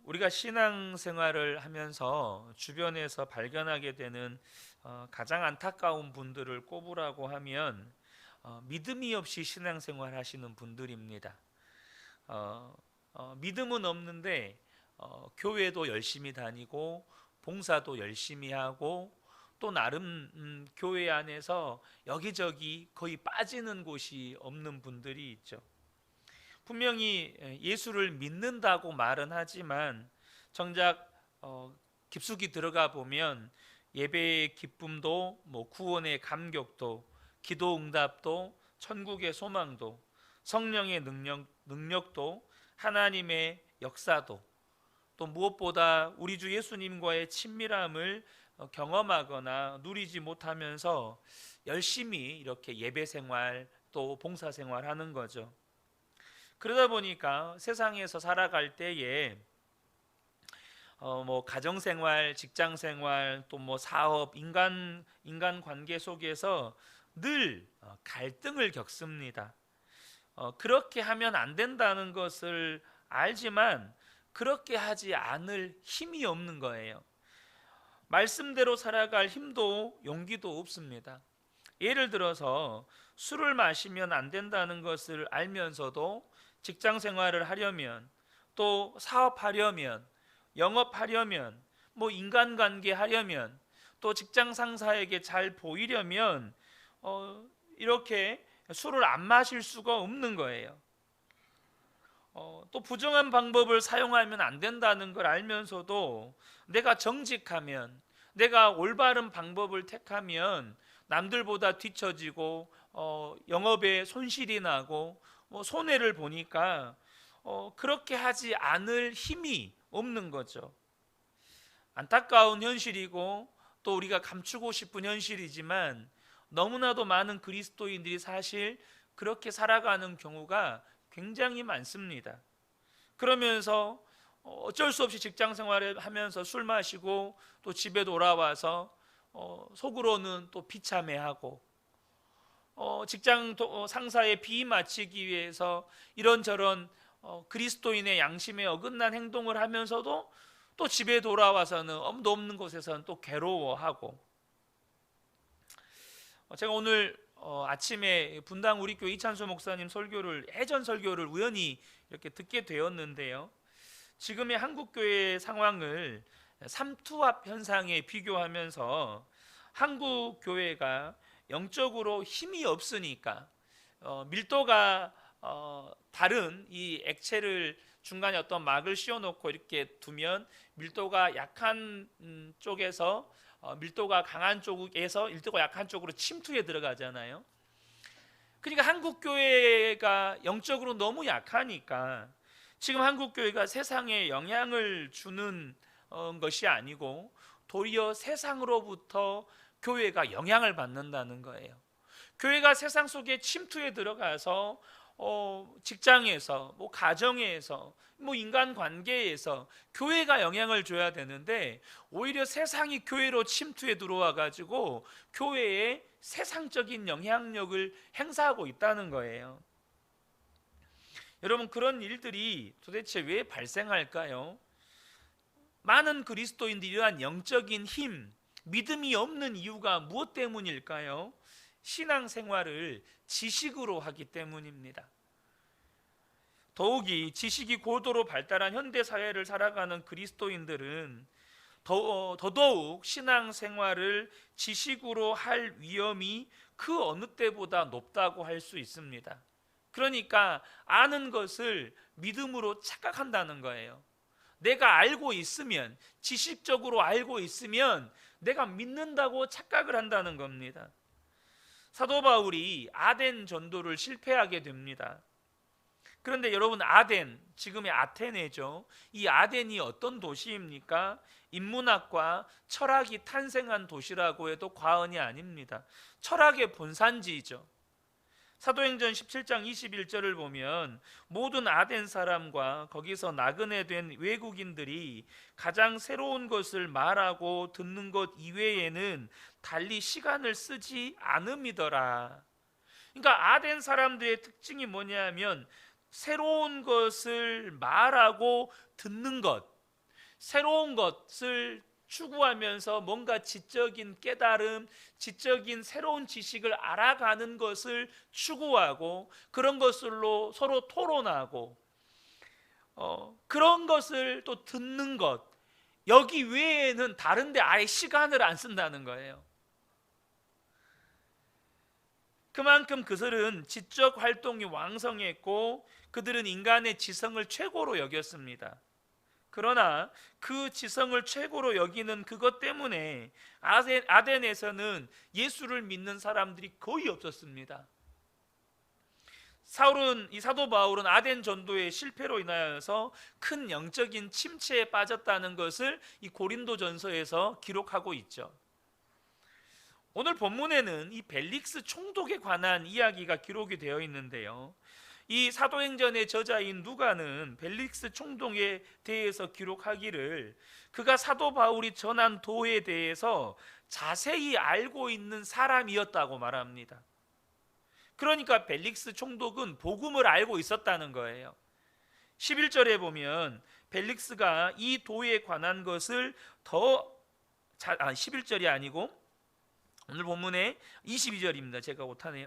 우리가 신앙생활을 하면서 주변에서 발견하게 되는 가장 안타까운 분들을 꼽으라고 하면 믿음이 없이 신앙생활 하시는 분들입니다. 믿음은 없는데 교회도 열심히 다니고 봉사도 열심히 하고 또 나름 교회 안에서 여기저기 거의 빠지는 곳이 없는 분들이 있죠. 분명히 예수를 믿는다고 말은 하지만 정작 깊숙이 들어가 보면 예배의 기쁨도 구원의 감격도 기도 응답도 천국의 소망도 성령의 능력도 하나님의 역사도 또 무엇보다 우리 주 예수님과의 친밀함을 경험하거나 누리지 못하면서 열심히 이렇게 예배 생활 또 봉사 생활 하는 거죠. 그러다 보니까 세상에서 살아갈 때에 가정생활, 직장생활, 또 사업, 인간 관계 속에서 늘 갈등을 겪습니다. 그렇게 하면 안 된다는 것을 알지만 그렇게 하지 않을 힘이 없는 거예요. 말씀대로 살아갈 힘도 용기도 없습니다. 예를 들어서 술을 마시면 안 된다는 것을 알면서도 직장 생활을 하려면 또 사업하려면 영업하려면 인간관계 하려면 또 직장 상사에게 잘 보이려면 이렇게 술을 안 마실 수가 없는 거예요. 또 부정한 방법을 사용하면 안 된다는 걸 알면서도 내가 정직하면 내가 올바른 방법을 택하면 남들보다 뒤처지고 영업에 손실이 나고 손해를 보니까 그렇게 하지 않을 힘이 없는 거죠. 안타까운 현실이고 또 우리가 감추고 싶은 현실이지만 너무나도 많은 그리스도인들이 사실 그렇게 살아가는 경우가 굉장히 많습니다. 그러면서 어쩔 수 없이 직장 생활을 하면서 술 마시고 또 집에 돌아와서 속으로는 또 비참해하고 직장 상사의 비위 맞추기 위해서 이런저런 그리스도인의 양심에 어긋난 행동을 하면서도 또 집에 돌아와서는 엄도 없는 곳에서는 또 괴로워하고 제가 오늘 아침에 분당 우리 교회 이찬수 목사님 설교를 해전 설교를 우연히 이렇게 듣게 되었는데요. 지금의 한국 교회의 상황을 삼투압 현상에 비교하면서 한국 교회가 영적으로 힘이 없으니까 밀도가 다른 이 액체를 중간에 어떤 막을 씌워놓고 이렇게 두면 밀도가 약한 쪽에서 밀도가 강한 쪽에서 밀도가 약한 쪽으로 침투해 들어가잖아요. 그러니까 한국 교회가 영적으로 너무 약하니까 지금 한국 교회가 세상에 영향을 주는 것이 아니고 도리어 세상으로부터 교회가 영향을 받는다는 거예요. 교회가 세상 속에 침투해 들어가서 직장에서 가정에서 인간관계에서 교회가 영향을 줘야 되는데 오히려 세상이 교회로 침투해 들어와 가지고 교회에 세상적인 영향력을 행사하고 있다는 거예요. 여러분, 그런 일들이 도대체 왜 발생할까요? 많은 그리스도인들이 이러한 영적인 힘, 믿음이 없는 이유가 무엇 때문일까요? 신앙생활을 지식으로 하기 때문입니다. 더욱이 지식이 고도로 발달한 현대사회를 살아가는 그리스도인들은 더더욱 신앙생활을 지식으로 할 위험이 그 어느 때보다 높다고 할 수 있습니다. 그러니까 아는 것을 믿음으로 착각한다는 거예요. 내가 알고 있으면, 지식적으로 알고 있으면 내가 믿는다고 착각을 한다는 겁니다. 사도 바울이 아덴 전도를 실패하게 됩니다. 그런데 여러분, 아덴, 지금의 아테네죠. 이 아덴이 어떤 도시입니까? 인문학과 철학이 탄생한 도시라고 해도 과언이 아닙니다. 철학의 본산지이죠. 사도행전 17장 21절을 보면 모든 아덴 사람과 거기서 나그네 된 외국인들이 가장 새로운 것을 말하고 듣는 것 이외에는 달리 시간을 쓰지 않음이더라. 그러니까 아덴 사람들의 특징이 뭐냐면 새로운 것을 말하고 듣는 것, 새로운 것을 추구하면서 뭔가 지적인 깨달음, 지적인 새로운 지식을 알아가는 것을 추구하고 그런 것들로 서로 토론하고 그런 것을 또 듣는 것, 여기 외에는 다른데 아예 시간을 안 쓴다는 거예요. 그만큼 그들은 지적 활동이 왕성했고 그들은 인간의 지성을 최고로 여겼습니다. 그러나 그 지성을 최고로 여기는 그것 때문에 아덴에서는 예수를 믿는 사람들이 거의 없었습니다. 이 사도 바울은 아덴 전도의 실패로 인하여서 큰 영적인 침체에 빠졌다는 것을 이 고린도전서에서 기록하고 있죠. 오늘 본문에는 이 벨릭스 총독에 관한 이야기가 기록이 되어 있는데요, 이 사도행전의 저자인 누가는 벨릭스 총독에 대해서 기록하기를 그가 사도 바울이 전한 도에 대해서 자세히 알고 있는 사람이었다고 말합니다. 그러니까 벨릭스 총독은 복음을 알고 있었다는 거예요. 11절에 보면 벨릭스가 이 도에 관한 것을 11절이 아니고 오늘 본문에 22절입니다. 제가 못하네요.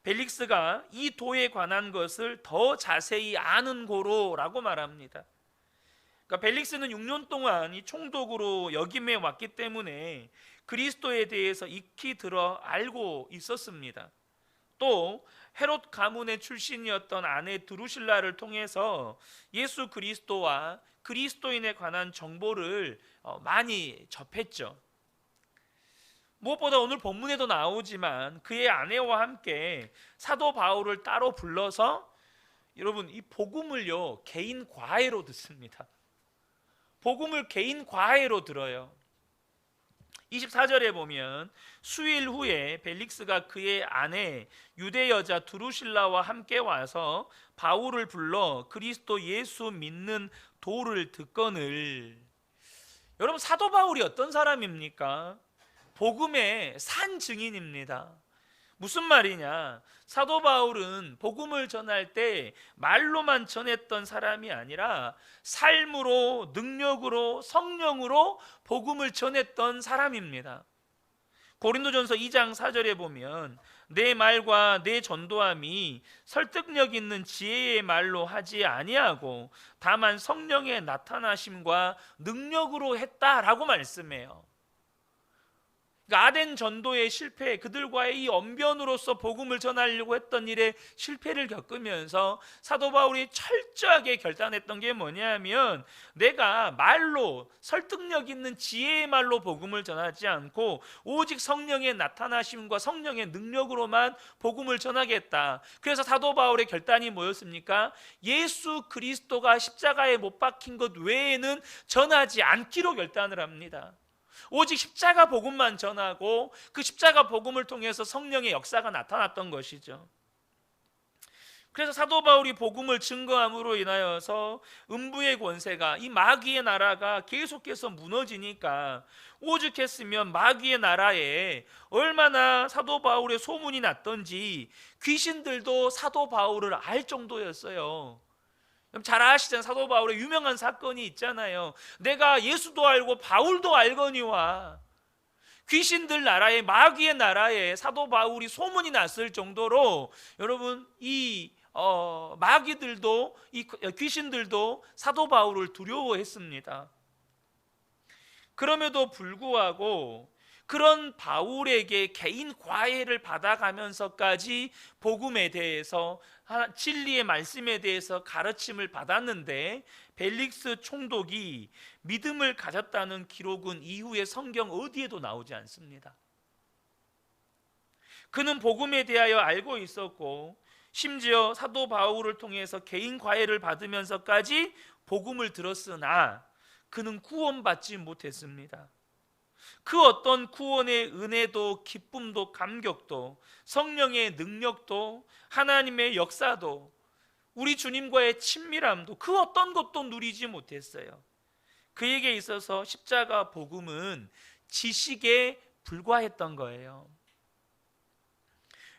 벨릭스가 이 도에 관한 것을 더 자세히 아는 고로라고 말합니다. 그러니까 벨릭스는 6년 동안 이 총독으로 역임해 왔기 때문에 그리스도에 대해서 익히 들어 알고 있었습니다. 또 헤롯 가문의 출신이었던 아내 드루실라를 통해서 예수 그리스도와 그리스도인에 관한 정보를 많이 접했죠. 무엇보다 오늘 본문에도 나오지만 그의 아내와 함께 사도 바울을 따로 불러서 여러분 이 복음을요 개인 과외로 듣습니다. 복음을 개인 과외로 들어요. 24절에 보면 수일 후에 벨릭스가 그의 아내 유대 여자 드루실라와 함께 와서 바울을 불러 그리스도 예수 믿는 도를 듣거늘. 여러분 사도 바울이 어떤 사람입니까? 복음의 산 증인입니다. 무슨 말이냐? 사도 바울은 복음을 전할 때 말로만 전했던 사람이 아니라 삶으로, 능력으로, 성령으로 복음을 전했던 사람입니다. 고린도전서 2장 4절에 보면 내 말과 내 전도함이 설득력 있는 지혜의 말로 하지 아니하고 다만 성령의 나타나심과 능력으로 했다라고 말씀해요. 아덴 전도의 실패, 그들과의 이 언변으로서 복음을 전하려고 했던 일에 실패를 겪으면서 사도 바울이 철저하게 결단했던 게 뭐냐면 내가 말로 설득력 있는 지혜의 말로 복음을 전하지 않고 오직 성령의 나타나심과 성령의 능력으로만 복음을 전하겠다. 그래서 사도 바울의 결단이 뭐였습니까? 예수 그리스도가 십자가에 못 박힌 것 외에는 전하지 않기로 결단을 합니다. 오직 십자가 복음만 전하고 그 십자가 복음을 통해서 성령의 역사가 나타났던 것이죠. 그래서 사도 바울이 복음을 증거함으로 인하여서 음부의 권세가, 이 마귀의 나라가 계속해서 무너지니까 오죽했으면 마귀의 나라에 얼마나 사도 바울의 소문이 났던지 귀신들도 사도 바울을 알 정도였어요. 잘 아시잖아요. 사도 바울의 유명한 사건이 있잖아요. 내가 예수도 알고 바울도 알거니와. 귀신들 나라에, 마귀의 나라에 사도 바울이 소문이 났을 정도로 여러분 이 마귀들도, 이 귀신들도 사도 바울을 두려워했습니다. 그럼에도 불구하고 그런 바울에게 개인 과외를 받아가면서까지 복음에 대해서, 진리의 말씀에 대해서 가르침을 받았는데 벨릭스 총독이 믿음을 가졌다는 기록은 이후에 성경 어디에도 나오지 않습니다. 그는 복음에 대하여 알고 있었고 심지어 사도 바울을 통해서 개인 과외를 받으면서까지 복음을 들었으나 그는 구원받지 못했습니다. 그 어떤 구원의 은혜도 기쁨도 감격도 성령의 능력도 하나님의 역사도 우리 주님과의 친밀함도 그 어떤 것도 누리지 못했어요. 그에게 있어서 십자가 복음은 지식에 불과했던 거예요.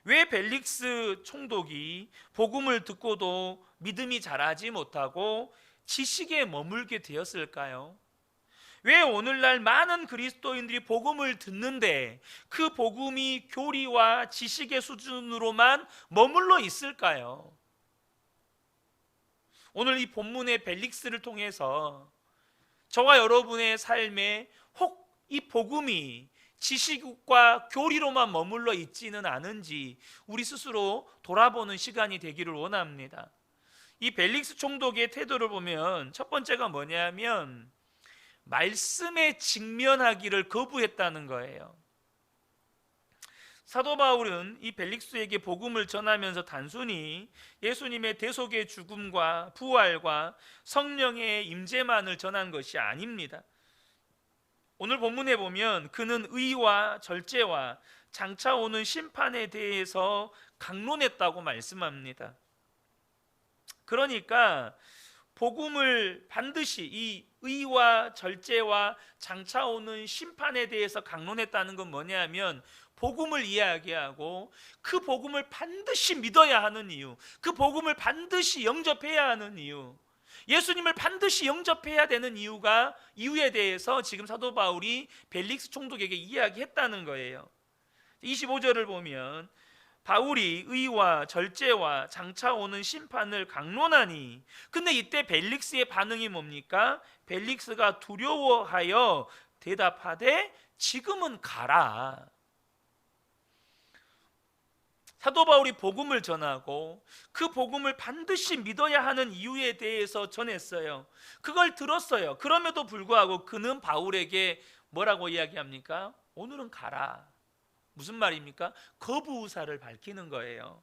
왜 벨릭스 총독이 복음을 듣고도 믿음이 자라지 못하고 지식에 머물게 되었을까요? 왜 오늘날 많은 그리스도인들이 복음을 듣는데 그 복음이 교리와 지식의 수준으로만 머물러 있을까요? 오늘 이 본문의 벨릭스를 통해서 저와 여러분의 삶에 혹 이 복음이 지식과 교리로만 머물러 있지는 않은지 우리 스스로 돌아보는 시간이 되기를 원합니다. 이 벨릭스 총독의 태도를 보면 첫 번째가 뭐냐면 말씀에 직면하기를 거부했다는 거예요. 사도 바울은 이 벨릭스에게 복음을 전하면서 단순히 예수님의 대속의 죽음과 부활과 성령의 임재만을 전한 것이 아닙니다. 오늘 본문에 보면 그는 의와 절제와 장차 오는 심판에 대해서 강론했다고 말씀합니다. 그러니까 복음을 반드시 이 의와 절제와 장차 오는 심판에 대해서 강론했다는 건 뭐냐면 복음을 이야기하고 그 복음을 반드시 믿어야 하는 이유, 그 복음을 반드시 영접해야 하는 이유, 예수님을 반드시 영접해야 되는 이유에 대해서 지금 사도 바울이 벨릭스 총독에게 이야기했다는 거예요. 25절을 보면 바울이 의와 절제와 장차 오는 심판을 강론하니, 근데 이때 벨릭스의 반응이 뭡니까? 벨릭스가 두려워하여 대답하되 지금은 가라. 사도 바울이 복음을 전하고 그 복음을 반드시 믿어야 하는 이유에 대해서 전했어요. 그걸 들었어요. 그럼에도 불구하고 그는 바울에게 뭐라고 이야기합니까? 오늘은 가라. 무슨 말입니까? 거부 의사를 밝히는 거예요.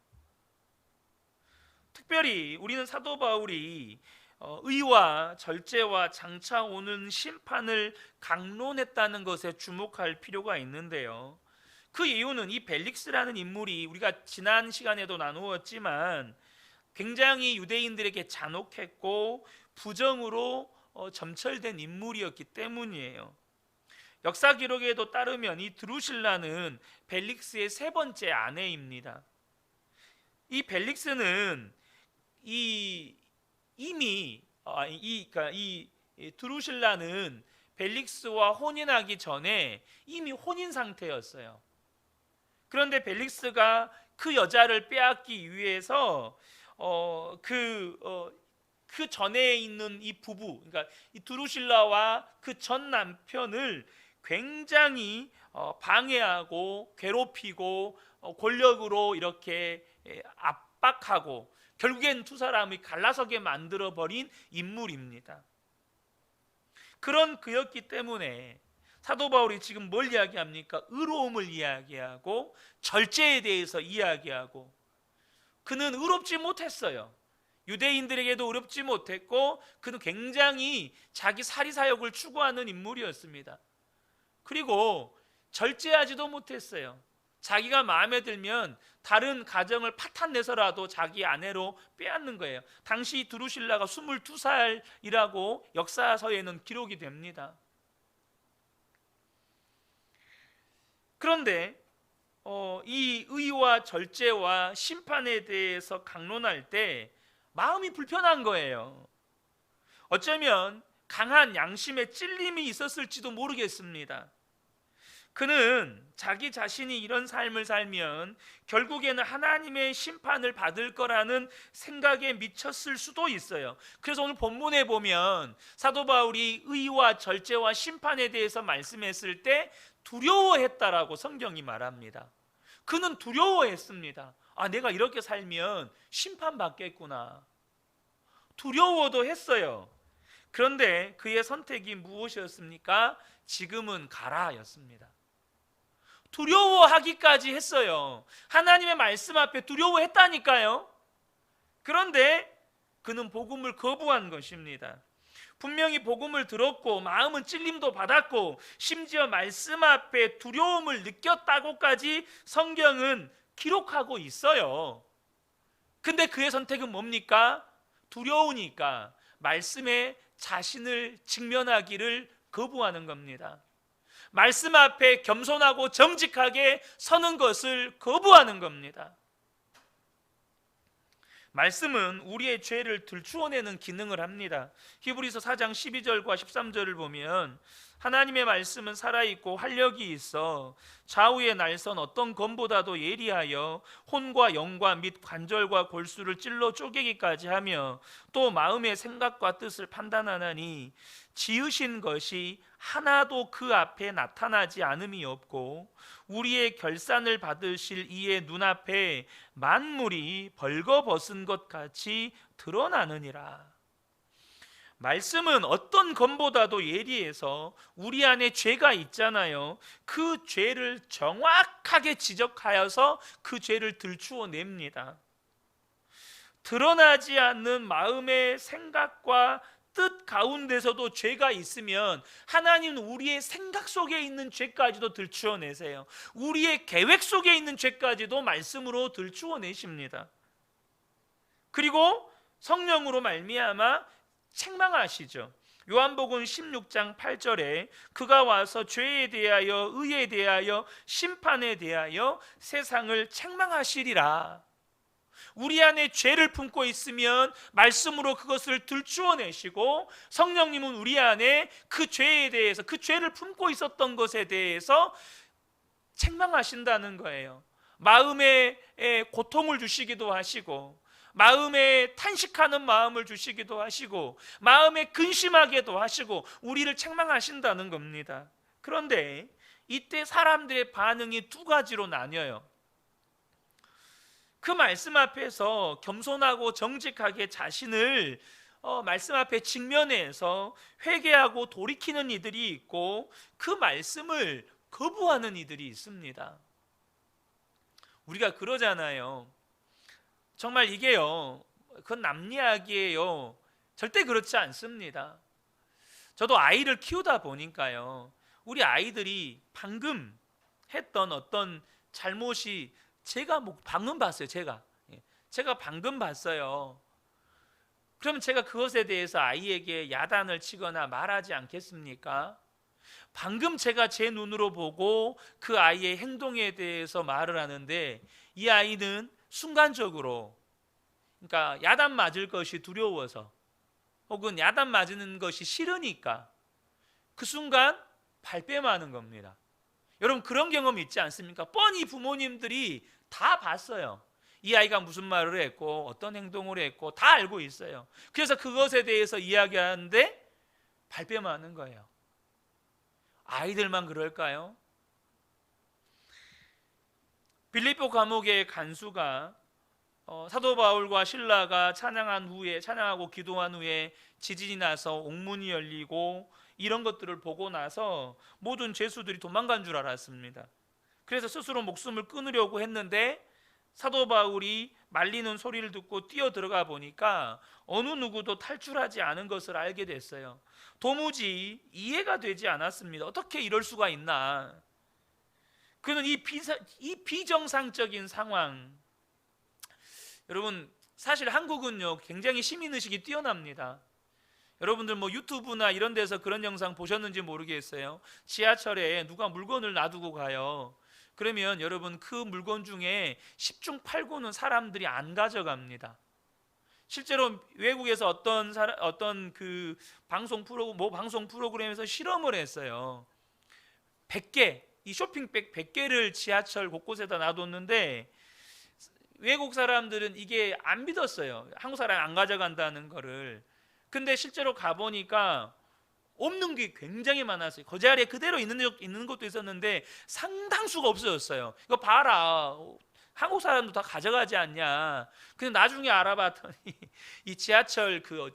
특별히 우리는 사도 바울이 의와 절제와 장차 오는 심판을 강론했다는 것에 주목할 필요가 있는데요. 그 이유는 이 벨릭스라는 인물이 우리가 지난 시간에도 나누었지만 굉장히 유대인들에게 잔혹했고 부정으로 점철된 인물이었기 때문이에요. 역사 기록에도 따르면 이 드루실라는 벨릭스의 세 번째 아내입니다. 이 벨릭스는 이미 드루실라는 벨릭스와 혼인하기 전에 이미 혼인 상태였어요. 그런데 벨릭스가 그 여자를 빼앗기 위해서 그 전에 있는 이 부부, 그러니까 이 드루실라와 그 전 남편을 굉장히 방해하고 괴롭히고 권력으로 이렇게 압박하고 결국엔 두 사람이 갈라서게 만들어 버린 인물입니다. 그런 그였기 때문에 사도 바울이 지금 뭘 이야기합니까? 의로움을 이야기하고 절제에 대해서 이야기하고, 그는 의롭지 못했어요. 유대인들에게도 의롭지 못했고 그는 굉장히 자기 사리사욕을 추구하는 인물이었습니다. 그리고 절제하지도 못했어요. 자기가 마음에 들면 다른 가정을 파탄내서라도 자기 아내로 빼앗는 거예요. 당시 드루실라가 22살이라고 역사서에는 기록이 됩니다. 그런데 이 의와 절제와 심판에 대해서 강론할 때 마음이 불편한 거예요. 어쩌면 강한 양심의 찔림이 있었을지도 모르겠습니다. 그는 자기 자신이 이런 삶을 살면 결국에는 하나님의 심판을 받을 거라는 생각에 미쳤을 수도 있어요. 그래서 오늘 본문에 보면 사도 바울이 의와 절제와 심판에 대해서 말씀했을 때 두려워했다라고 성경이 말합니다. 그는 두려워했습니다. 내가 이렇게 살면 심판받겠구나. 두려워도 했어요. 그런데 그의 선택이 무엇이었습니까? 지금은 가라였습니다. 두려워하기까지 했어요. 하나님의 말씀 앞에 두려워했다니까요. 그런데 그는 복음을 거부한 것입니다. 분명히 복음을 들었고 마음은 찔림도 받았고 심지어 말씀 앞에 두려움을 느꼈다고까지 성경은 기록하고 있어요. 근데 그의 선택은 뭡니까? 두려우니까 말씀에 자신을 직면하기를 거부하는 겁니다. 말씀 앞에 겸손하고 정직하게 서는 것을 거부하는 겁니다. 말씀은 우리의 죄를 들추어내는 기능을 합니다. 히브리서 4장 12절과 13절을 보면 하나님의 말씀은 살아있고 활력이 있어 좌우의 날선 어떤 검보다도 예리하여 혼과 영과 및 관절과 골수를 찔러 쪼개기까지 하며 또 마음의 생각과 뜻을 판단하나니 지으신 것이 하나도 그 앞에 나타나지 않음이 없고 우리의 결산을 받으실 이의 눈앞에 만물이 벌거벗은 것 같이 드러나느니라. 말씀은 어떤 검보다도 예리해서 우리 안에 죄가 있잖아요. 그 죄를 정확하게 지적하여서 그 죄를 들추어냅니다. 드러나지 않는 마음의 생각과 뜻 가운데서도 죄가 있으면 하나님은 우리의 생각 속에 있는 죄까지도 들추어내세요. 우리의 계획 속에 있는 죄까지도 말씀으로 들추어내십니다. 그리고 성령으로 말미암아 책망하시죠. 요한복음 16장 8절에 그가 와서 죄에 대하여 의에 대하여 심판에 대하여 세상을 책망하시리라. 우리 안에 죄를 품고 있으면 말씀으로 그것을 들추어내시고 성령님은 우리 안에 그 죄에 대해서 그 죄를 품고 있었던 것에 대해서 책망하신다는 거예요. 마음에 고통을 주시기도 하시고 마음에 탄식하는 마음을 주시기도 하시고 마음에 근심하게도 하시고 우리를 책망하신다는 겁니다. 그런데 이때 사람들의 반응이 두 가지로 나뉘어요. 그 말씀 앞에서 겸손하고 정직하게 자신을 말씀 앞에 직면해서 회개하고 돌이키는 이들이 있고 그 말씀을 거부하는 이들이 있습니다. 우리가 그러잖아요. 정말 이게요, 그건 남 이야기예요. 절대 그렇지 않습니다. 저도 아이를 키우다 보니까요, 우리 아이들이 방금 했던 어떤 잘못이 제가 방금 봤어요. 제가 방금 봤어요. 그럼 제가 그것에 대해서 아이에게 야단을 치거나 말하지 않겠습니까? 방금 제가 제 눈으로 보고 그 아이의 행동에 대해서 말을 하는데 이 아이는 순간적으로, 그러니까 야단 맞을 것이 두려워서 혹은 야단 맞는 것이 싫으니까 그 순간 발뺌하는 겁니다. 여러분 그런 경험 있지 않습니까? 뻔히 부모님들이 다 봤어요. 이 아이가 무슨 말을 했고 어떤 행동을 했고 다 알고 있어요. 그래서 그것에 대해서 이야기하는데 발뺌하는 거예요. 아이들만 그럴까요? 빌립보 감옥의 간수가 사도 바울과 실라가 찬양하고 기도한 후에 지진이 나서 옥문이 열리고 이런 것들을 보고 나서 모든 죄수들이 도망간 줄 알았습니다. 그래서 스스로 목숨을 끊으려고 했는데 사도 바울이 말리는 소리를 듣고 뛰어 들어가 보니까 어느 누구도 탈출하지 않은 것을 알게 됐어요. 도무지 이해가 되지 않았습니다. 어떻게 이럴 수가 있나? 그는 이 비정상적인 상황, 여러분 사실 한국은요 굉장히 시민의식이 뛰어납니다. 여러분들 뭐 유튜브나 이런 데서 그런 영상 보셨는지 모르겠어요. 지하철에 누가 물건을 놔두고 가요. 그러면 여러분 그 물건 중에 10중 8구는 사람들이 안 가져갑니다. 실제로 외국에서 어떤 그 방송 프로그램에서 실험을 했어요. 100개, 이 쇼핑백 100개를 지하철 곳곳에다 놔뒀는데 외국 사람들은 이게 안 믿었어요. 한국 사람이 안 가져간다는 거를. 근데 실제로 가보니까 없는 게 굉장히 많았어요. 그 자리에 그대로 있는 것도 있었는데 상당수가 없어졌어요. 이거 봐라, 한국 사람도 다 가져가지 않냐. 근데 나중에 알아봤더니 이 지하철 그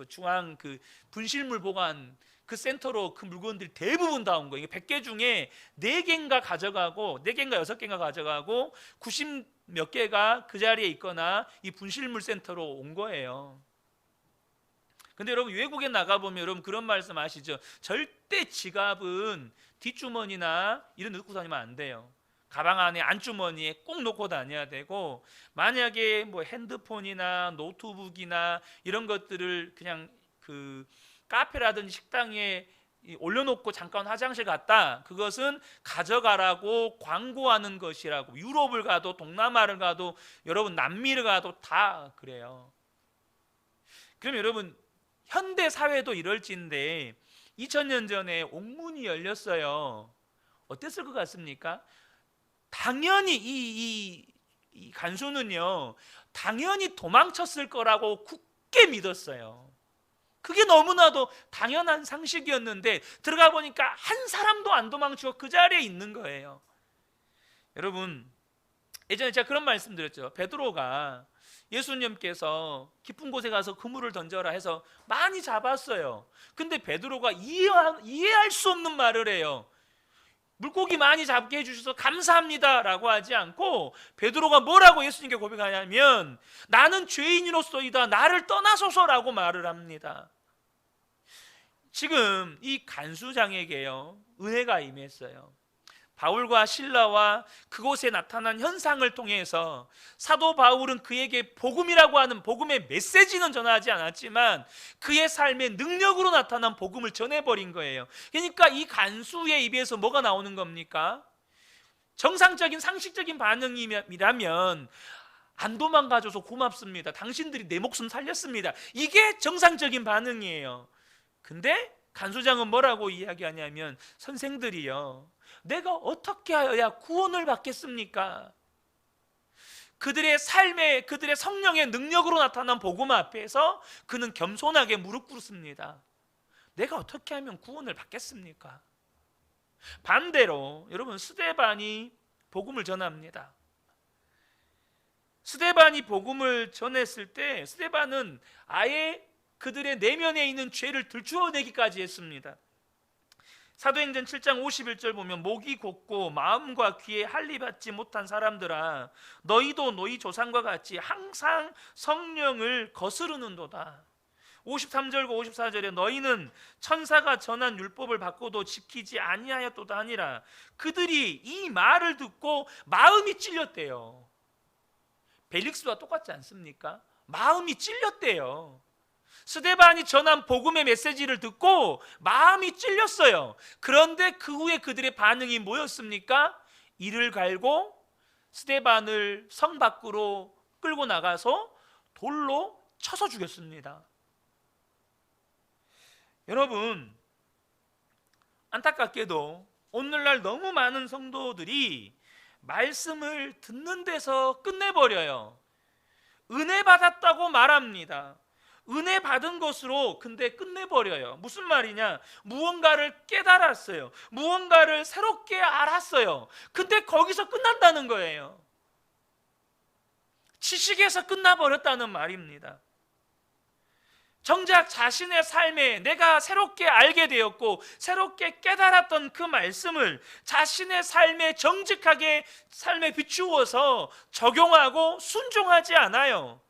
중앙 그 분실물 보관 그 센터로 그 물건들이 대부분 다 온 거예요. 이게 100개 중에 4개인가 가져가고 4개인가 6개인가 가져가고 90 몇 개가 그 자리에 있거나 이 분실물 센터로 온 거예요. 근데 여러분 외국에 나가보면 여러분 그런 말씀 아시죠? 절대 지갑은 뒷주머니나 이런 데 넣고 다니면 안 돼요. 가방 안에 안주머니에 꼭 넣고 다녀야 되고, 만약에 뭐 핸드폰이나 노트북이나 이런 것들을 그냥 그 카페라든지 식당에 올려놓고 잠깐 화장실 갔다, 그것은 가져가라고 광고하는 것이라고. 유럽을 가도 동남아를 가도 여러분 남미를 가도 다 그래요. 그럼 여러분 현대 사회도 이럴진데 2000년 전에 옥문이 열렸어요. 어땠을 것 같습니까? 당연히 이 간수는요, 당연히 도망쳤을 거라고 굳게 믿었어요. 그게 너무나도 당연한 상식이었는데 들어가 보니까 한 사람도 안 도망치고 그 자리에 있는 거예요. 여러분, 예전에 제가 그런 말씀 드렸죠. 베드로가 예수님께서 깊은 곳에 가서 그물을 던져라 해서 많이 잡았어요. 근데 베드로가 이해할 수 없는 말을 해요. 물고기 많이 잡게 해주셔서 감사합니다 라고 하지 않고 베드로가 뭐라고 예수님께 고백하냐면 나는 죄인이로소이다, 나를 떠나소서라고 말을 합니다. 지금 이 간수장에게요, 은혜가 임했어요. 바울과 실라와 그곳에 나타난 현상을 통해서 사도 바울은 그에게 복음이라고 하는 복음의 메시지는 전하지 않았지만 그의 삶의 능력으로 나타난 복음을 전해버린 거예요. 그러니까 이 간수의 입에서 뭐가 나오는 겁니까? 정상적인 상식적인 반응이라면 안 도망가줘서 고맙습니다, 당신들이 내 목숨 살렸습니다, 이게 정상적인 반응이에요. 근데 간수장은 뭐라고 이야기하냐면 선생들이요, 내가 어떻게 하여야 구원을 받겠습니까? 그들의 삶에, 그들의 성령의 능력으로 나타난 복음 앞에서 그는 겸손하게 무릎 꿇습니다. 내가 어떻게 하면 구원을 받겠습니까? 반대로 여러분, 스데반이 복음을 전합니다. 스데반이 복음을 전했을 때 스데반은 아예 그들의 내면에 있는 죄를 들추어내기까지 했습니다. 사도행전 7장 51절 보면 목이 곧고 마음과 귀에 할례받지 못한 사람들아, 너희도 너희 조상과 같이 항상 성령을 거스르는도다. 53절과 54절에 너희는 천사가 전한 율법을 받고도 지키지 아니하였도다 하니라. 그들이 이 말을 듣고 마음이 찔렸대요. 벨릭스와 똑같지 않습니까? 마음이 찔렸대요. 스데반이 전한 복음의 메시지를 듣고 마음이 찔렸어요. 그런데 그 후에 그들의 반응이 뭐였습니까? 이를 갈고 스데반을 성 밖으로 끌고 나가서 돌로 쳐서 죽였습니다. 여러분, 안타깝게도 오늘날 너무 많은 성도들이 말씀을 듣는 데서 끝내버려요. 은혜 받았다고 말합니다. 은혜 받은 것으로 근데 끝내버려요. 무슨 말이냐? 무언가를 깨달았어요. 무언가를 새롭게 알았어요. 근데 거기서 끝난다는 거예요. 지식에서 끝나버렸다는 말입니다. 정작 자신의 삶에 내가 새롭게 알게 되었고 새롭게 깨달았던 그 말씀을 자신의 삶에 정직하게 삶에 비추어서 적용하고 순종하지 않아요.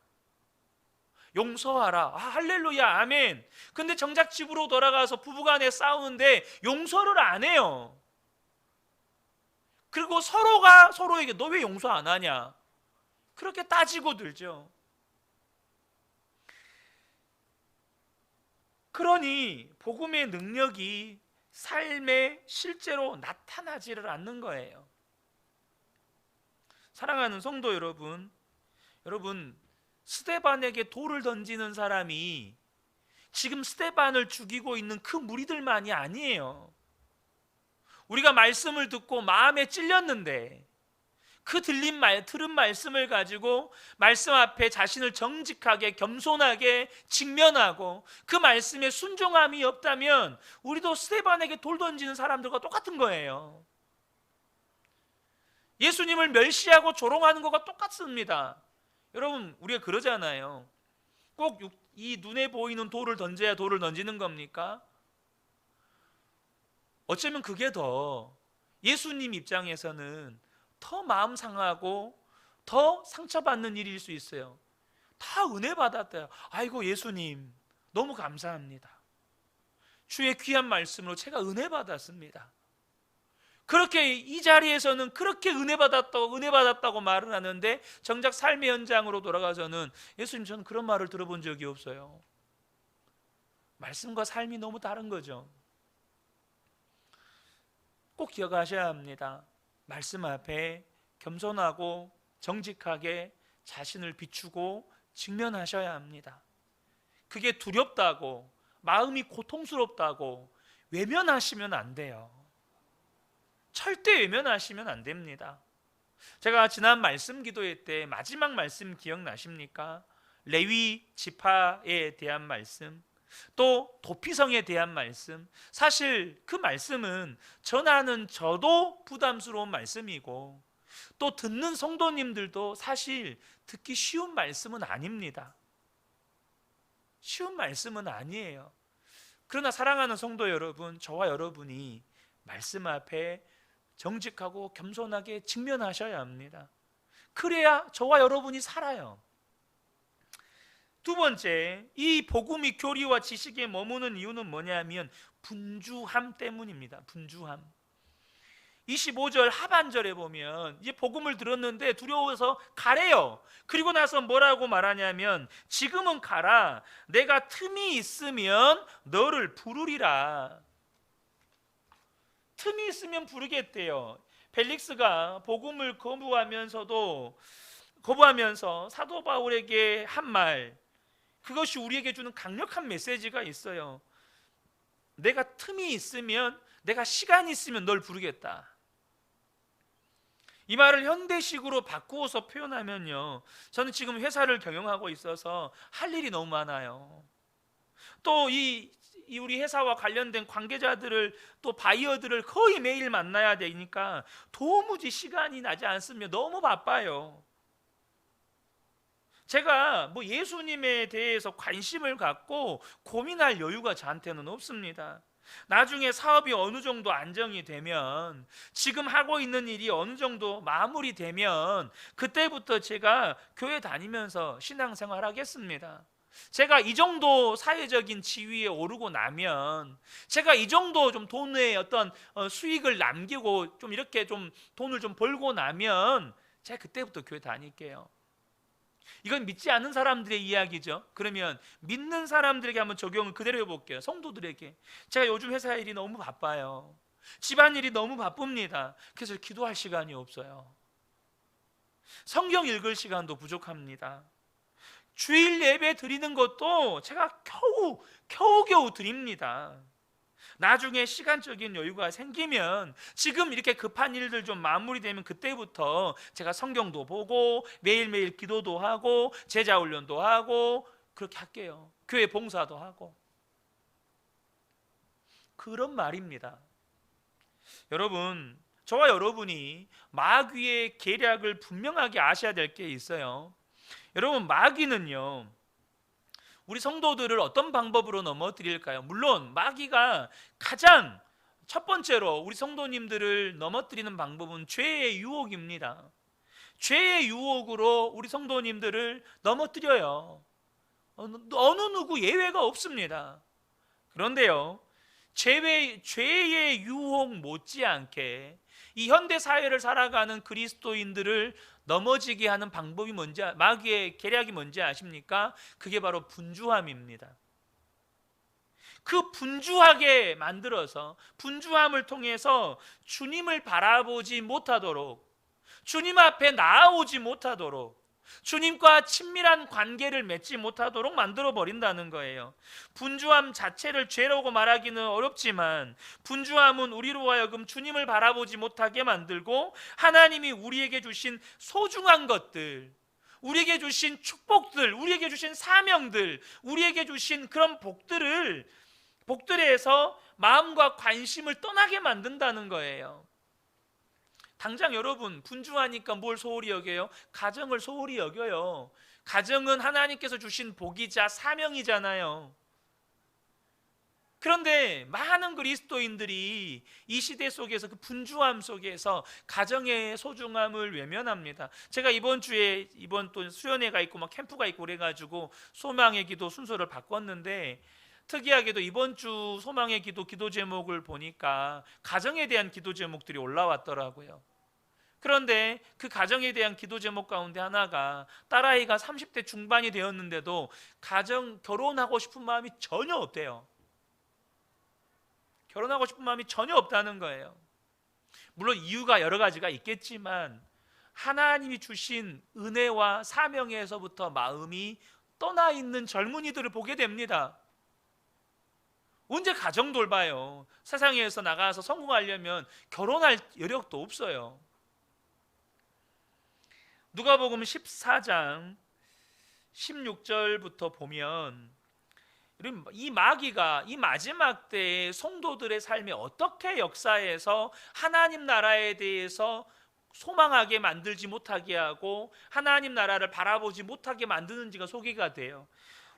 용서하라. 할렐루야, 아멘. 근데 정작 집으로 돌아가서 부부간에 싸우는데 용서를 안 해요. 그리고 서로가 서로에게 너 왜 용서 안 하냐, 그렇게 따지고 들죠. 그러니 복음의 능력이 삶에 실제로 나타나지를 않는 거예요. 사랑하는 성도 여러분, 스데반에게 돌을 던지는 사람이 지금 스데반을 죽이고 있는 그 무리들만이 아니에요. 우리가 말씀을 듣고 마음에 찔렸는데 그 들은 말씀을 가지고 말씀 앞에 자신을 정직하게 겸손하게 직면하고 그 말씀에 순종함이 없다면 우리도 스데반에게 돌 던지는 사람들과 똑같은 거예요. 예수님을 멸시하고 조롱하는 것과 똑같습니다. 여러분, 우리가 그러잖아요. 꼭 이 눈에 보이는 돌을 던져야 돌을 던지는 겁니까? 어쩌면 그게 더 예수님 입장에서는 더 마음 상하고 더 상처받는 일일 수 있어요. 다 은혜 받았대요. 아이고 예수님 너무 감사합니다. 주의 귀한 말씀으로 제가 은혜 받았습니다. 그렇게 이 자리에서는 그렇게 은혜 받았다고 말을 하는데 정작 삶의 현장으로 돌아가서는 예수님 저는 그런 말을 들어본 적이 없어요. 말씀과 삶이 너무 다른 거죠. 꼭 기억하셔야 합니다. 말씀 앞에 겸손하고 정직하게 자신을 비추고 직면하셔야 합니다. 그게 두렵다고, 마음이 고통스럽다고 외면하시면 안 돼요. 절대 외면하시면 안 됩니다. 제가 지난 말씀 기도회 때 마지막 말씀 기억나십니까? 레위 지파에 대한 말씀, 또 도피성에 대한 말씀. 사실 그 말씀은 전하는 저도 부담스러운 말씀이고, 또 듣는 성도님들도 사실 듣기 쉬운 말씀은 아닙니다. 쉬운 말씀은 아니에요. 그러나 사랑하는 성도 여러분, 저와 여러분이 말씀 앞에 정직하고 겸손하게 직면하셔야 합니다. 그래야 저와 여러분이 살아요. 두 번째, 이 복음이 교리와 지식에 머무는 이유는 뭐냐면 분주함 때문입니다. 분주함. 25절 하반절에 보면 이제 복음을 들었는데 두려워서 가래요. 그리고 나서 뭐라고 말하냐면 지금은 가라. 내가 틈이 있으면 너를 부르리라. 틈이 있으면 부르겠대요. 펠릭스가 복음을 거부하면서 사도 바울에게 한 말, 그것이 우리에게 주는 강력한 메시지가 있어요. 내가 틈이 있으면, 내가 시간이 있으면 널 부르겠다. 이 말을 현대식으로 바꾸어서 표현하면요, 저는 지금 회사를 경영하고 있어서 할 일이 너무 많아요. 또 이 우리 회사와 관련된 관계자들을, 또 바이어들을 거의 매일 만나야 되니까 도무지 시간이 나지 않으면 너무 바빠요. 제가 예수님에 대해서 관심을 갖고 고민할 여유가 저한테는 없습니다. 나중에 사업이 어느 정도 안정이 되면, 지금 하고 있는 일이 어느 정도 마무리되면 그때부터 제가 교회 다니면서 신앙생활 하겠습니다. 제가 이 정도 사회적인 지위에 오르고 나면, 제가 이 정도 좀 돈의 어떤 수익을 남기고 좀 이렇게 좀 돈을 좀 벌고 나면 제가 그때부터 교회 다닐게요. 이건 믿지 않는 사람들의 이야기죠. 그러면 믿는 사람들에게 한번 적용을 그대로 해볼게요. 성도들에게, 제가 요즘 회사 일이 너무 바빠요. 집안일이 너무 바쁩니다. 그래서 기도할 시간이 없어요. 성경 읽을 시간도 부족합니다. 주일 예배 드리는 것도 제가 겨우 드립니다. 나중에 시간적인 여유가 생기면, 지금 이렇게 급한 일들 좀 마무리되면 그때부터 제가 성경도 보고 매일매일 기도도 하고 제자 훈련도 하고 그렇게 할게요. 교회 봉사도 하고. 그런 말입니다. 여러분, 저와 여러분이 마귀의 계략을 분명하게 아셔야 될 게 있어요. 여러분, 마귀는요, 우리 성도들을 어떤 방법으로 넘어뜨릴까요? 물론 마귀가 가장 첫 번째로 우리 성도님들을 넘어뜨리는 방법은 죄의 유혹입니다. 죄의 유혹으로 우리 성도님들을 넘어뜨려요. 어느 누구 예외가 없습니다. 그런데요, 죄의 유혹 못지않게 이 현대 사회를 살아가는 그리스도인들을 넘어지게 하는 방법이 뭔지, 마귀의 계략이 뭔지 아십니까? 그게 바로 분주함입니다. 그 분주하게 만들어서, 분주함을 통해서 주님을 바라보지 못하도록, 주님 앞에 나아오지 못하도록, 주님과 친밀한 관계를 맺지 못하도록 만들어 버린다는 거예요. 분주함 자체를 죄라고 말하기는 어렵지만, 분주함은 우리로 하여금 주님을 바라보지 못하게 만들고, 하나님이 우리에게 주신 소중한 것들, 우리에게 주신 축복들, 우리에게 주신 사명들, 우리에게 주신 그런 복들에서 마음과 관심을 떠나게 만든다는 거예요. 당장 여러분, 분주하니까 뭘 소홀히 여겨요? 가정을 소홀히 여겨요. 가정은 하나님께서 주신 복이자 사명이잖아요. 그런데 많은 그리스도인들이 이 시대 속에서, 그 분주함 속에서 가정의 소중함을 외면합니다. 제가 이번 또 수련회가 있고 캠프가 있고 그래가지고 소망의 기도 순서를 바꿨는데, 특이하게도 이번 주 소망의 기도 제목을 보니까 가정에 대한 기도 제목들이 올라왔더라고요. 그런데 그 가정에 대한 기도 제목 가운데 하나가, 딸아이가 30대 중반이 되었는데도 결혼하고 싶은 마음이 전혀 없대요. 결혼하고 싶은 마음이 전혀 없다는 거예요. 물론 이유가 여러 가지가 있겠지만 하나님이 주신 은혜와 사명에서부터 마음이 떠나 있는 젊은이들을 보게 됩니다. 언제 가정 돌봐요? 세상에서 나가서 성공하려면 결혼할 여력도 없어요. 누가복음 14장 16절부터 보면 이 마귀가 이 마지막 때의 성도들의 삶에 어떻게 역사해서 하나님 나라에 대해서 소망하게 만들지 못하게 하고 하나님 나라를 바라보지 못하게 만드는지가 소개가 돼요.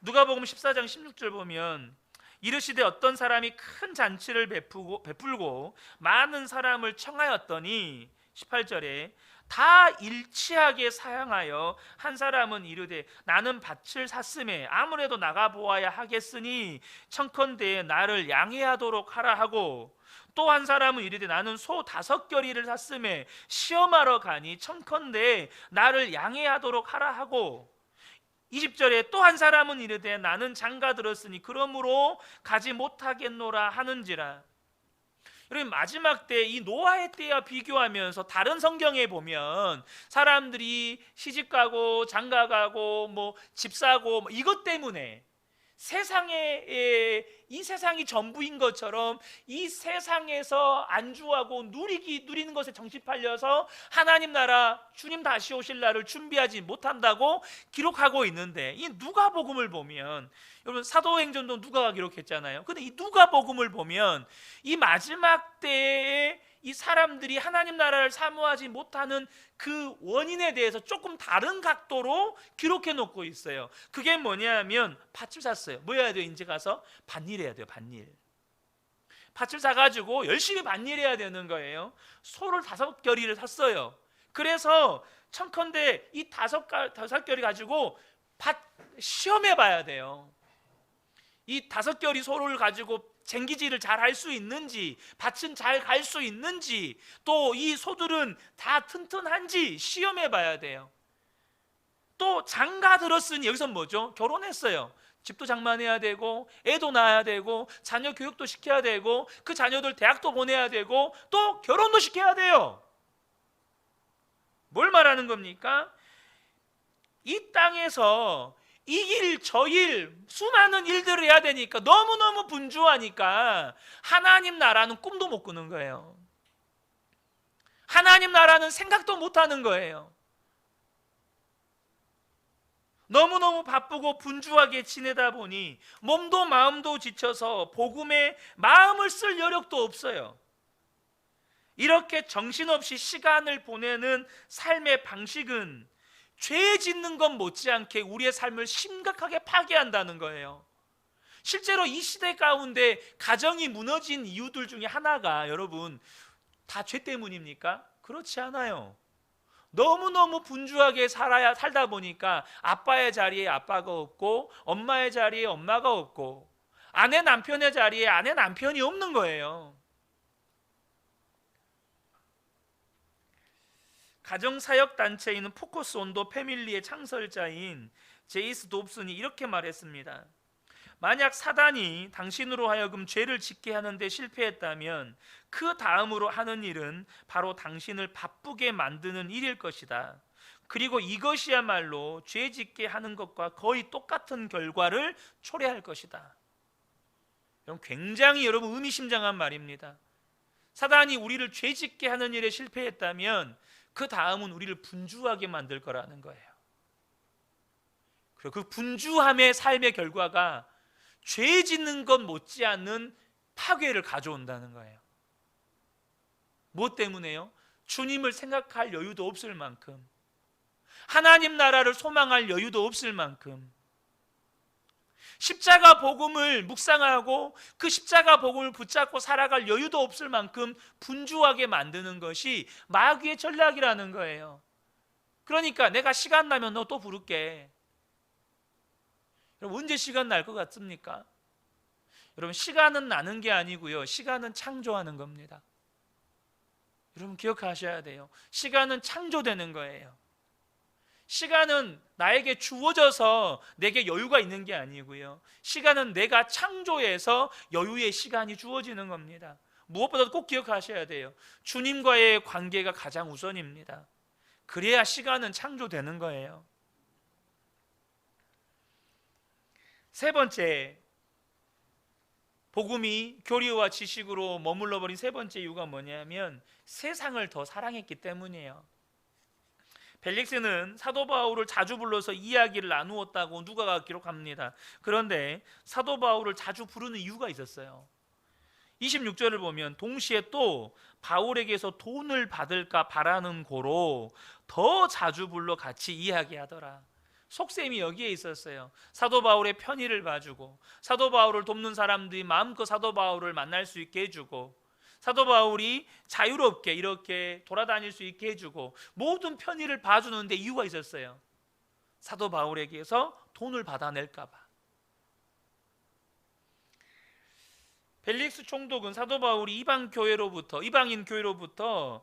누가복음 14장 16절 보면 이르시되 어떤 사람이 큰 잔치를 베풀고 많은 사람을 청하였더니 18절에 다 일치하게 사양하여 한 사람은 이르되 나는 밭을 샀음에 아무래도 나가 보아야 하겠으니 청컨대 나를 양해하도록 하라 하고, 또 한 사람은 이르되 나는 소 5겨리를 샀음에 시험하러 가니 청컨대 나를 양해하도록 하라 하고, 20절에 또 한 사람은 이르되 나는 장가 들었으니 그러므로 가지 못하겠노라 하는지라. 여러분, 마지막 때 이 노아의 때와 비교하면서 다른 성경에 보면 사람들이 시집가고 장가가고 뭐 집 사고 이것 때문에 이 세상이 전부인 것처럼 이 세상에서 안주하고 누리는 것에 정신 팔려서 하나님 나라 주님 다시 오실 날을 준비하지 못한다고 기록하고 있는데, 이 누가복음을 보면, 여러분 사도행전도 누가가 기록했잖아요. 근데 이 누가복음을 보면 이 마지막 때에 이 사람들이 하나님 나라를 사모하지 못하는 그 원인에 대해서 조금 다른 각도로 기록해 놓고 있어요. 그게 뭐냐면 밭을 샀어요. 뭐 해야 돼요? 이제 가서 밭일 해야 돼요. 밭일. 밭을 사가지고 열심히 밭일 해야 되는 거예요. 소를 5겨리를 샀어요. 그래서 청컨대 이 5겨리 가지고 밭 시험해 봐야 돼요. 이 5겨리 소를 가지고 쟁기질을 잘 할 수 있는지, 밭은 잘 갈 수 있는지, 또 이 소들은 다 튼튼한지 시험해 봐야 돼요. 또 장가 들었으니 여기서 뭐죠? 결혼했어요. 집도 장만해야 되고 애도 낳아야 되고 자녀 교육도 시켜야 되고 그 자녀들 대학도 보내야 되고 또 결혼도 시켜야 돼요. 뭘 말하는 겁니까? 이 땅에서 이 일 저 일 수많은 일들을 해야 되니까 너무너무 분주하니까 하나님 나라는 꿈도 못 꾸는 거예요. 하나님 나라는 생각도 못 하는 거예요. 너무너무 바쁘고 분주하게 지내다 보니 몸도 마음도 지쳐서 복음에 마음을 쓸 여력도 없어요. 이렇게 정신없이 시간을 보내는 삶의 방식은 죄 짓는 것 못지않게 우리의 삶을 심각하게 파괴한다는 거예요. 실제로 이 시대 가운데 가정이 무너진 이유들 중에 하나가, 여러분, 다 죄 때문입니까? 그렇지 않아요. 너무너무 분주하게 살다 보니까 아빠의 자리에 아빠가 없고 엄마의 자리에 엄마가 없고 아내 남편의 자리에 아내 남편이 없는 거예요. 가정사역단체인 포커스 온더 패밀리의 창설자인 제이스 dob슨이 이렇게 말했습니다. 만약 사단이 당신으로 하여금 죄를 짓게 하는데 실패했다면 그 다음으로 하는 일은 바로 당신을 바쁘게 만드는 일일 것이다. 그리고 이것이야말로 죄 짓게 하는 것과 거의 똑같은 결과를 초래할 것이다. 굉장히 여러분 의미심장한 말입니다. 사단이 우리를 죄 짓게 하는 일에 실패했다면 그 다음은 우리를 분주하게 만들 거라는 거예요. 그리고 그 분주함의 삶의 결과가 죄 짓는 것 못지않는 파괴를 가져온다는 거예요. 무엇 때문에요? 주님을 생각할 여유도 없을 만큼, 하나님 나라를 소망할 여유도 없을 만큼, 십자가 복음을 묵상하고 그 십자가 복음을 붙잡고 살아갈 여유도 없을 만큼 분주하게 만드는 것이 마귀의 전략이라는 거예요. 그러니까 내가 시간 나면 너 또 부를게. 여러분, 언제 시간 날 것 같습니까? 여러분, 시간은 나는 게 아니고요, 시간은 창조하는 겁니다. 여러분 기억하셔야 돼요. 시간은 창조되는 거예요. 시간은 나에게 주어져서 내게 여유가 있는 게 아니고요, 시간은 내가 창조해서 여유의 시간이 주어지는 겁니다. 무엇보다도 꼭 기억하셔야 돼요. 주님과의 관계가 가장 우선입니다. 그래야 시간은 창조되는 거예요. 세 번째, 복음이 교리와 지식으로 머물러 버린 세 번째 이유가 뭐냐면 세상을 더 사랑했기 때문이에요. 벨릭스는 사도 바울을 자주 불러서 이야기를 나누었다고 누가가 기록합니다. 그런데 사도 바울을 자주 부르는 이유가 있었어요. 26절을 보면 동시에 또 바울에게서 돈을 받을까 바라는 고로 더 자주 불러 같이 이야기하더라. 속셈이 여기에 있었어요. 사도 바울의 편의를 봐주고, 사도 바울을 돕는 사람들이 마음껏 사도 바울을 만날 수 있게 해주고, 사도 바울이 자유롭게 이렇게 돌아다닐 수 있게 해주고, 모든 편의를 봐주는데 이유가 있었어요. 사도 바울에게서 돈을 받아낼까 봐. 벨릭스 총독은 사도 바울이 이방인 교회로부터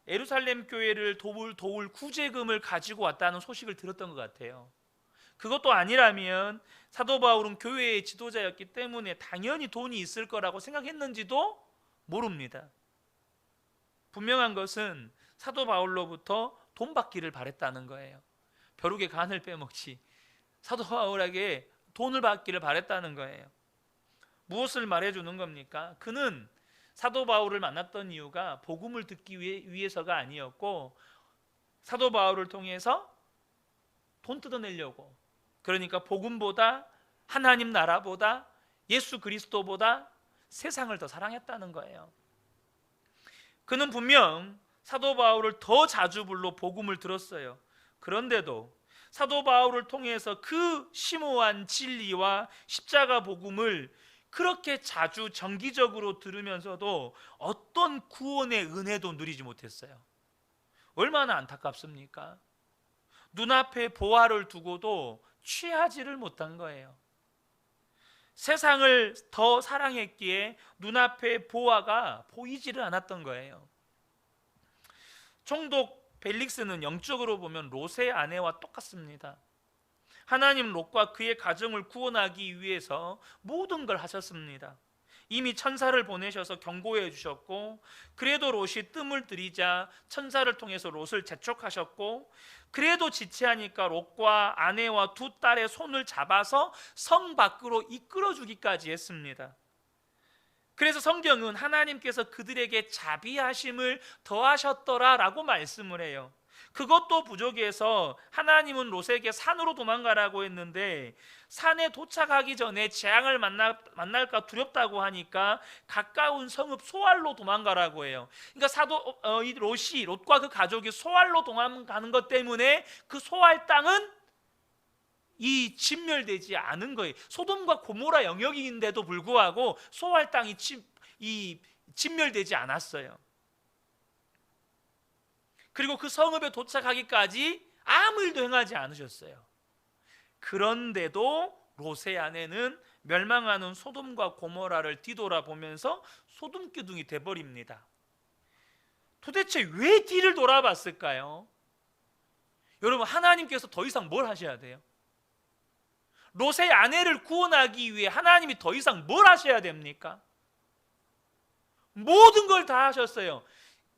예루살렘 교회를 도울 구제금을 가지고 왔다는 소식을 들었던 것 같아요. 그것도 아니라면 사도 바울은 교회의 지도자였기 때문에 당연히 돈이 있을 거라고 생각했는지도 모릅니다. 분명한 것은 사도 바울로부터 돈 받기를 바랬다는 거예요. 벼룩의 간을 빼먹지 사도 바울에게 돈을 받기를 바랬다는 거예요. 무엇을 말해주는 겁니까? 그는 사도 바울을 만났던 이유가 복음을 듣기 위해서가 아니었고, 사도 바울을 통해서 돈 뜯어내려고, 그러니까 복음보다, 하나님 나라보다, 예수 그리스도보다 세상을 더 사랑했다는 거예요. 그는 분명 사도 바울을 더 자주 불러 복음을 들었어요. 그런데도 사도 바울을 통해서 그 심오한 진리와 십자가 복음을 그렇게 자주 정기적으로 들으면서도 어떤 구원의 은혜도 누리지 못했어요. 얼마나 안타깝습니까? 눈앞에 보화를 두고도 취하지를 못한 거예요. 세상을 더 사랑했기에 눈앞에 보화가 보이지를 않았던 거예요. 총독 벨릭스는 영적으로 보면 롯의 아내와 똑같습니다. 하나님 롯과 그의 가정을 구원하기 위해서 모든 걸 하셨습니다. 이미 천사를 보내셔서 경고해 주셨고, 그래도 롯이 뜸을 들이자 천사를 통해서 롯을 재촉하셨고, 그래도 지체하니까 롯과 아내와 두 딸의 손을 잡아서 성 밖으로 이끌어 주기까지 했습니다. 그래서 성경은 하나님께서 그들에게 자비하심을 더하셨더라라고 말씀을 해요. 그것도 부족해서 하나님은 롯에게 산으로 도망가라고 했는데, 산에 도착하기 전에 재앙을 만날까 두렵다고 하니까 가까운 성읍 소알로 도망가라고 해요. 그러니까 롯과 그 가족이 소알로 도망가는 것 때문에 그 소알 땅은 진멸되지 않은 거예요. 소돔과 고모라 영역인데도 불구하고 소알 땅이 진멸되지 않았어요. 그리고 그 성읍에 도착하기까지 아무 일도 행하지 않으셨어요. 그런데도 롯의 아내는 멸망하는 소돔과 고모라를 뒤돌아보면서 소돔기둥이 돼버립니다. 도대체 왜 뒤를 돌아봤을까요? 여러분, 하나님께서 더 이상 뭘 하셔야 돼요? 롯의 아내를 구원하기 위해 하나님이 더 이상 뭘 하셔야 됩니까? 모든 걸 다 하셨어요.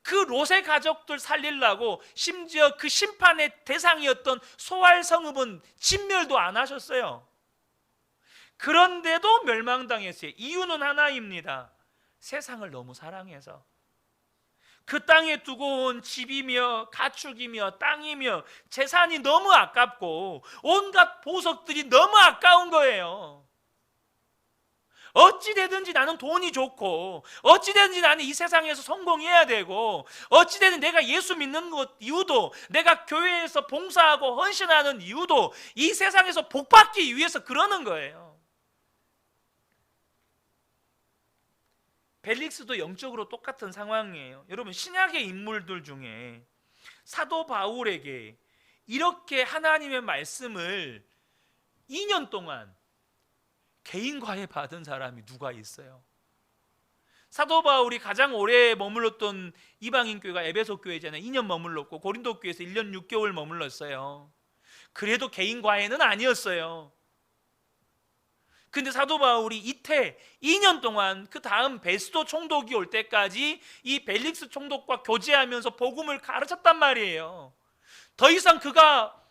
그 롯의 가족들 살리려고 심지어 그 심판의 대상이었던 소알 성읍은 진멸도 안 하셨어요. 그런데도 멸망당했어요. 이유는 하나입니다. 세상을 너무 사랑해서. 그 땅에 두고 온 집이며 가축이며 땅이며 재산이 너무 아깝고 온갖 보석들이 너무 아까운 거예요. 어찌되든지 나는 돈이 좋고, 어찌되든지 나는 이 세상에서 성공해야 되고, 어찌되든 내가 예수 믿는 것 이유도, 내가 교회에서 봉사하고 헌신하는 이유도 이 세상에서 복받기 위해서 그러는 거예요. 벨릭스도 영적으로 똑같은 상황이에요. 여러분, 신약의 인물들 중에 사도 바울에게 이렇게 하나님의 말씀을 2년 동안 개인 과외 받은 사람이 누가 있어요? 사도 바울이 가장 오래 머물렀던 이방인 교회가 에베소 교회잖아요. 2년 머물렀고 고린도 교회에서 1년 6개월 머물렀어요. 그래도 개인 과외는 아니었어요. 근데 사도 바울이 이태 2년 동안 그 다음 베스도 총독이 올 때까지 이 벨릭스 총독과 교제하면서 복음을 가르쳤단 말이에요. 더 이상 그가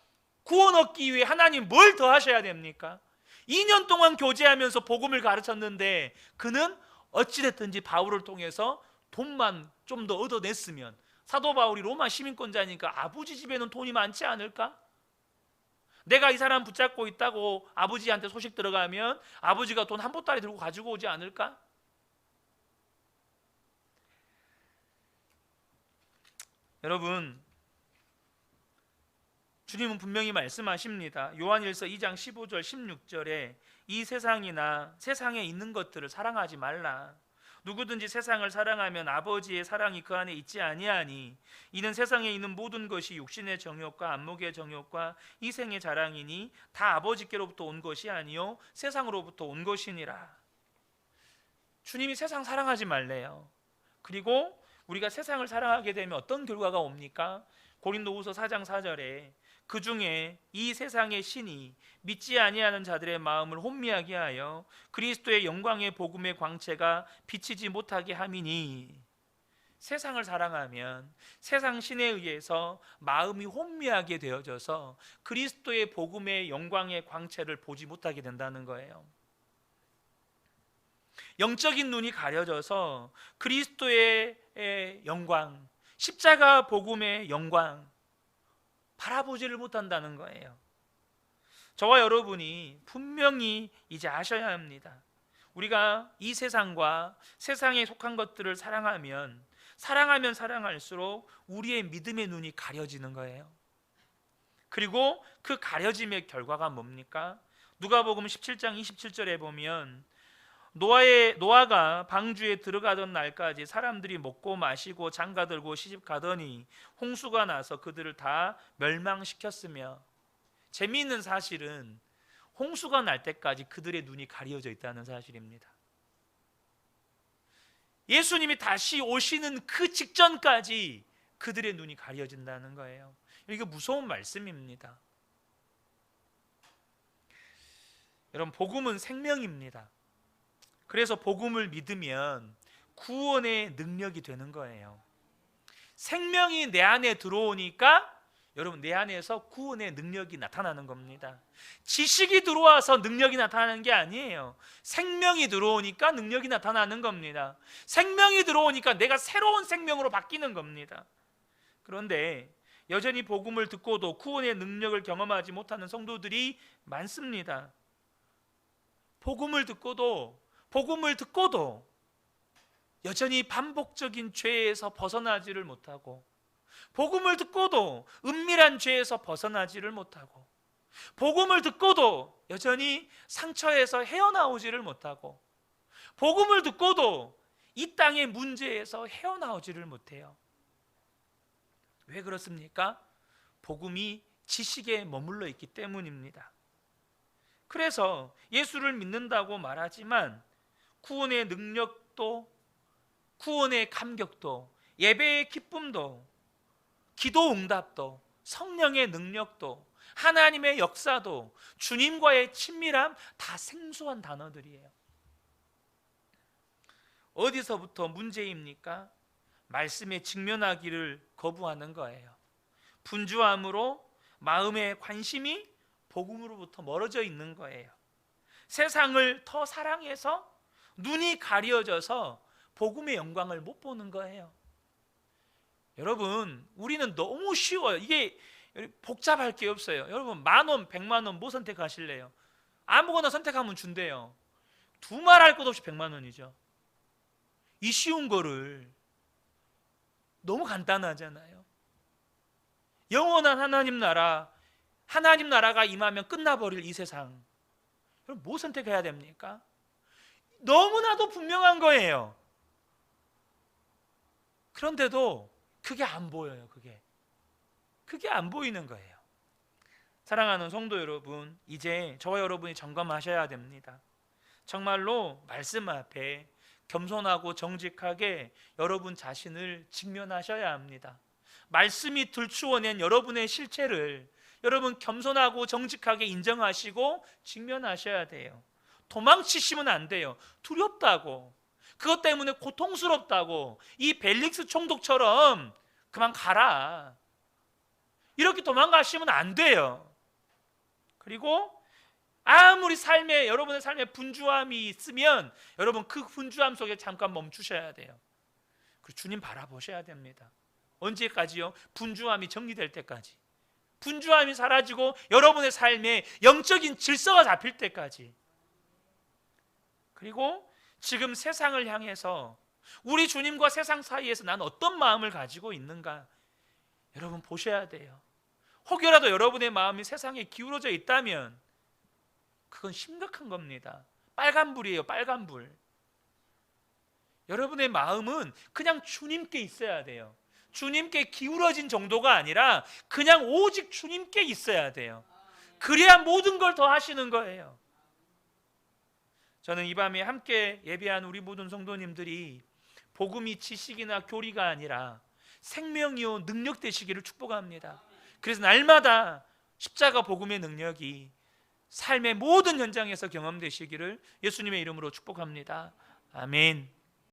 구원 얻기 위해 하나님 뭘 더 하셔야 됩니까? 2년 동안 교제하면서 복음을 가르쳤는데 그는 어찌됐든지 바울을 통해서 돈만 좀 더 얻어냈으면, 사도 바울이 로마 시민권자니까 아버지 집에는 돈이 많지 않을까? 내가 이 사람 붙잡고 있다고 아버지한테 소식 들어가면 아버지가 돈 한 보따리 들고 가지고 오지 않을까? 여러분, 주님은 분명히 말씀하십니다. 요한일서 2장 15절 16절에 이 세상이나 세상에 있는 것들을 사랑하지 말라. 누구든지 세상을 사랑하면 아버지의 사랑이 그 안에 있지 아니하니 이는 세상에 있는 모든 것이 육신의 정욕과 안목의 정욕과 이생의 자랑이니 다 아버지께로부터 온 것이 아니요 세상으로부터 온 것이니라. 주님이 세상 사랑하지 말래요. 그리고 우리가 세상을 사랑하게 되면 어떤 결과가 옵니까? 고린도후서 4장 4절에 그 중에 이 세상의 신이 믿지 아니하는 자들의 마음을 혼미하게 하여 그리스도의 영광의 복음의 광채가 비치지 못하게 함이니, 세상을 사랑하면 세상 신에 의해서 마음이 혼미하게 되어져서 그리스도의 복음의 영광의 광채를 보지 못하게 된다는 거예요. 영적인 눈이 가려져서 그리스도의 영광, 십자가 복음의 영광 바라보지를 못한다는 거예요. 저와 여러분이 분명히 이제 아셔야 합니다. 우리가 이 세상과 세상에 속한 것들을 사랑하면 사랑할수록 우리의 믿음의 눈이 가려지는 거예요. 그리고 그 가려짐의 결과가 뭡니까? 누가복음 17장 27절에 보면 노아가 방주에 들어가던 날까지 사람들이 먹고 마시고 장가들고 시집가더니 홍수가 나서 그들을 다 멸망시켰으며, 재미있는 사실은 홍수가 날 때까지 그들의 눈이 가려져 있다는 사실입니다. 예수님이 다시 오시는 그 직전까지 그들의 눈이 가려진다는 거예요. 이게 무서운 말씀입니다. 여러분, 복음은 생명입니다. 그래서 복음을 믿으면 구원의 능력이 되는 거예요. 생명이 내 안에 들어오니까 여러분, 내 안에서 구원의 능력이 나타나는 겁니다. 지식이 들어와서 능력이 나타나는 게 아니에요. 생명이 들어오니까 능력이 나타나는 겁니다. 생명이 들어오니까 내가 새로운 생명으로 바뀌는 겁니다. 그런데 여전히 복음을 듣고도 구원의 능력을 경험하지 못하는 성도들이 많습니다. 복음을 듣고도 여전히 반복적인 죄에서 벗어나지를 못하고, 복음을 듣고도 은밀한 죄에서 벗어나지를 못하고, 복음을 듣고도 여전히 상처에서 헤어나오지를 못하고, 복음을 듣고도 이 땅의 문제에서 헤어나오지를 못해요. 왜 그렇습니까? 복음이 지식에 머물러 있기 때문입니다. 그래서 예수를 믿는다고 말하지만 구원의 능력도, 구원의 감격도, 예배의 기쁨도, 기도 응답도, 성령의 능력도, 하나님의 역사도, 주님과의 친밀함 다 생소한 단어들이에요. 어디서부터 문제입니까? 말씀에 직면하기를 거부하는 거예요. 분주함으로 마음의 관심이 복음으로부터 멀어져 있는 거예요. 세상을 더 사랑해서 눈이 가려져서 복음의 영광을 못 보는 거예요. 여러분, 우리는 너무 쉬워요. 이게 복잡할 게 없어요. 여러분, 10,000원, 100만 원 뭐 선택하실래요? 아무거나 선택하면 준대요. 두말할 것 없이 100만 원이죠. 이 쉬운 거를, 너무 간단하잖아요. 영원한 하나님 나라가 임하면 끝나버릴 이 세상, 그럼 뭐 선택해야 됩니까? 너무나도 분명한 거예요. 그런데도 그게 안 보여요. 그게 안 보이는 거예요. 사랑하는 성도 여러분, 이제 저와 여러분이 점검하셔야 됩니다. 정말로 말씀 앞에 겸손하고 정직하게 여러분 자신을 직면하셔야 합니다. 말씀이 들추어낸 여러분의 실체를 여러분 겸손하고 정직하게 인정하시고 직면하셔야 돼요. 도망치시면 안 돼요. 두렵다고, 그것 때문에 고통스럽다고, 이 벨릭스 총독처럼 그만 가라, 이렇게 도망가시면 안 돼요. 그리고 아무리 여러분의 삶에 분주함이 있으면 여러분 그 분주함 속에 잠깐 멈추셔야 돼요. 그리고 주님 바라보셔야 됩니다. 언제까지요? 분주함이 정리될 때까지. 분주함이 사라지고 여러분의 삶에 영적인 질서가 잡힐 때까지. 그리고 지금 세상을 향해서 우리 주님과 세상 사이에서 난 어떤 마음을 가지고 있는가, 여러분 보셔야 돼요. 혹여라도 여러분의 마음이 세상에 기울어져 있다면 그건 심각한 겁니다. 빨간불이에요, 빨간불. 여러분의 마음은 그냥 주님께 있어야 돼요. 주님께 기울어진 정도가 아니라 그냥 오직 주님께 있어야 돼요. 그래야 모든 걸 더 하시는 거예요. 저는 이 밤에 함께 예배한 우리 모든 성도님들이 복음이 지식이나 교리가 아니라 생명이요 능력 되시기를 축복합니다. 그래서 날마다 십자가 복음의 능력이 삶의 모든 현장에서 경험되시기를 예수님의 이름으로 축복합니다. 아멘.